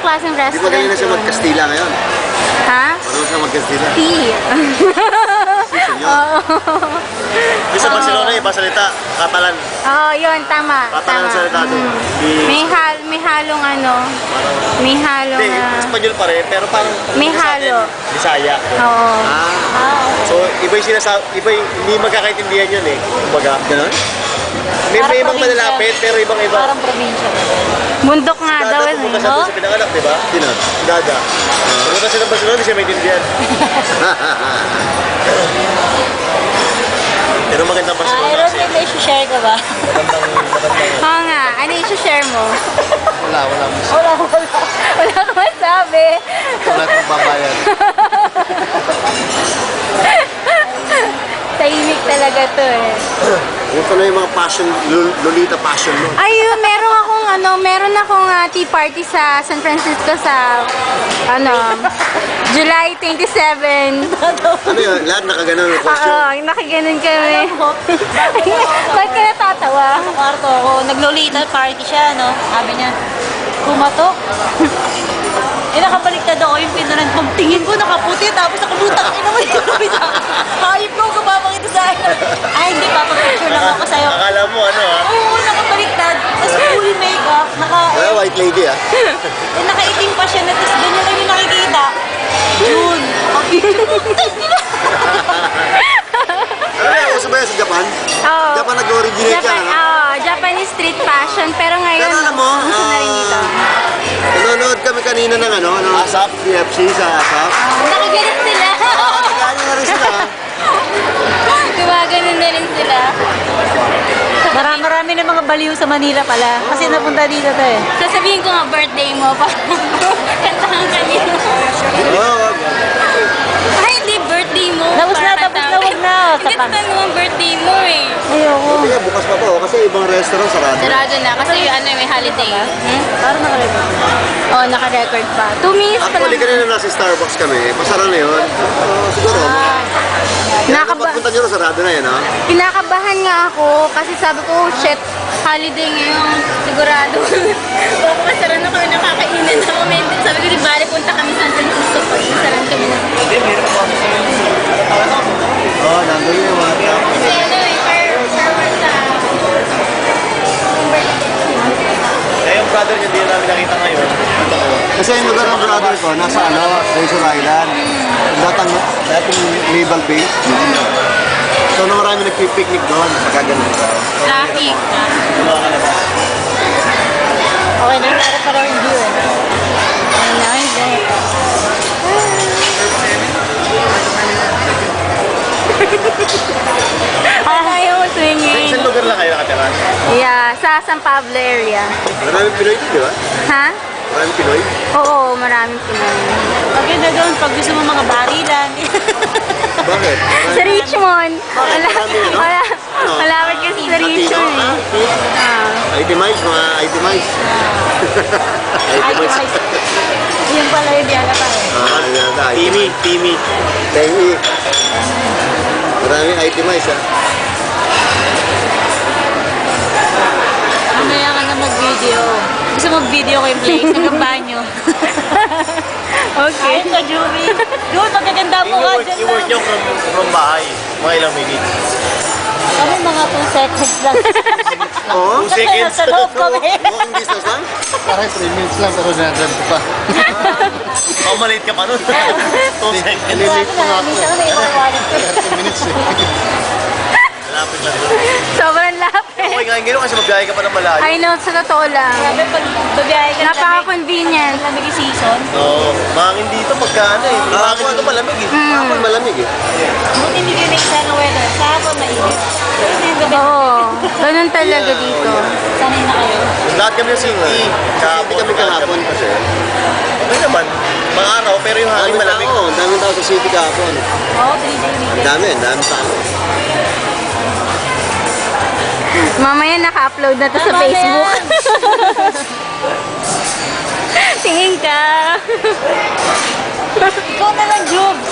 klaseng Di ba restaurant kanina siya yun. mag-Kastila ngayon? Ha? Ano siya mag-Kastila? Tea. Si senyor. Oo. Yung sa Barcelona, iba salita, Catalan. Oo, yun, tama. Catalan ang salita doon. May halong ano, may halong, Hindi, Espanyol pa rin, pero parang may sa atin, halo. Bisaya. Oo. So, iba yung sinasabi, hindi magkakaintindihan yun eh. Kumbaga, Ganon? may Parang ibang probinsya. malalapit, pero ibang-iba. Parang probinsya. Bundok nga daw. Dada, pumunta siya No? doon sa pinanganak, di ba? Sino? Dada. Pumunta siya ng Barcelona, hindi siya maintindihan. Pero magandang Barcelona kasi. Aeroplane na isi-share ka ba? Magandang. Oo nga. Ano yung share mo? Wala mo. Wala kang masabi. Wala kang babayan. Tahimik talaga to eh. Yung pala yung mga passion, Lolita passion mo. Ayun, meron akong tea party sa San Francisco sa July 27. Ano yun? Lahat nakaganon ng costume? Oo, nakaganon kami. Ba't ka natatawa? Sa kwarto ako, naglolita party siya, no? Sabi niya, kumatok. Nakabaliktad ako yung pinunan. Pagtingin ko, nakaputi, tapos nakalutang naman yung gawin sa akin. Hayop ko, gumabang ito sa akin. Ay, hindi, papapicture lang ako sa'yo. Akala mo ano ha? Oo, nakabaliktad. Tapos fully makeup, Wala, white lady ah. nakaiting pa siya na, tapos ganyan lang yung nakikita. Yun. Pag-picture ko, Ano yan? Uso ba yan sa Japan? Oo. Japan nag-originate yan, ano? Japanese street fashion. Pero ngayon, Pero alam mo, gusto na rin dito. Nanonood kami kanina ng ASAP? CFC sa ASAP. Nakaganon sila. Nagkano na rin sila. Gumaganon na rin sila. Marami na mga baliw sa Manila pala. Kasi napunta dito to eh. Sasabihin ko nga birthday mo pa. Kantahan ka niya. Oo, Ay, hindi birthday mo. Tapos na, Para tapos na, kantahan. wag na. Hindi tanong mo ang birthday mo eh. Ayoko. Hindi, bukas pa po. Kasi ibang restaurant sarado. Sarado na kasi may holiday. Parang nakarecord. Oh, naka-record pa. 2 minutes pa Actually, lang. kanina nasa Starbucks kami. Pasara na yun. Siguro. Pagpunta nyo, sarado na yun, ha? Kinakabahan nga ako kasi sabi ko, oh, shit, holiday ngayon, sigurado. Baka masaran na kami, nakakainan na kami. Sabi ko, di bale, punta kami San Francisco pag masaran kami na. Oo, nandun yun yung mga tao. Kasi ano eh, per sa... Kaya yung brother niya, hindi namin nakita ngayon. Kasi yung lugar ng brother ko, nasa Razor Island. Dating naval base. So, nung marami nagpipiknik doon, pagkaganon. Traffic. Okay na, para pa yung view eh. Ano, hindi. Ayaw mo swinging. Isang lugar lang kayo nakatira. Yeah, sa San Pablo area. Maraming Pinoy doon, di ba? Ha? Maraming Pinoy. Oo, maraming Pinoy. Maganda doon, pag gusto mo mga barilan. Bakit? Sa Richmond. Marami, no? Malapit kasi sa Richmond eh. Ah. Itemize, mga itemize. Itemize. Yun pala yung diala pa eh. Yan tayo. Timmy. Tengi. Maraming itemize, ha? Mamaya ka na mag-video. Gusto mag-video ko yung place, hanggang banyo. Okay. Ayun ka, Jumi. Doon, magaganda mo ka dyan Yung work lang. niyo from bahay, mga ilang minutes. Kami mga 2 seconds lang. Oo? 2 Kasi seconds. nasa loob kami. Walking distance lang? Parang 3 minutes lang, pero nandiyan ko pa. Oh, malate ka pa nun. 2 seconds. Late pa nga ako. Minsan kami ipawalit ko. 30 minutes eh. Lapit na rin. Sobrang lapit. Okay nga ngayon kasi magbiyahe ka pa ng malayo. I know, sa totoo lang. Sabi, pag babiyahe ka Napaka-convenient. lamig yung season, Oo. Mahangin dito pagka ano eh. Mahangin dito malamig eh. Hapon malamig eh. buti hindi kayo na ng weather. Sa hapon mainit. Kasi yung gabi, Oo, ganun talaga dito. sanay na kayo. Lahat kami ng city. Hindi kami kahapon kasi. Okay naman. Mga araw, pero yung hangin Daming malamig. tao, daming tao sa city kahapon. Oo, 3 day weekend. Daming tao. Mamaya naka-upload na to sa Tama na Facebook. yan. Tingin ka. Ikaw na lang, Jubes.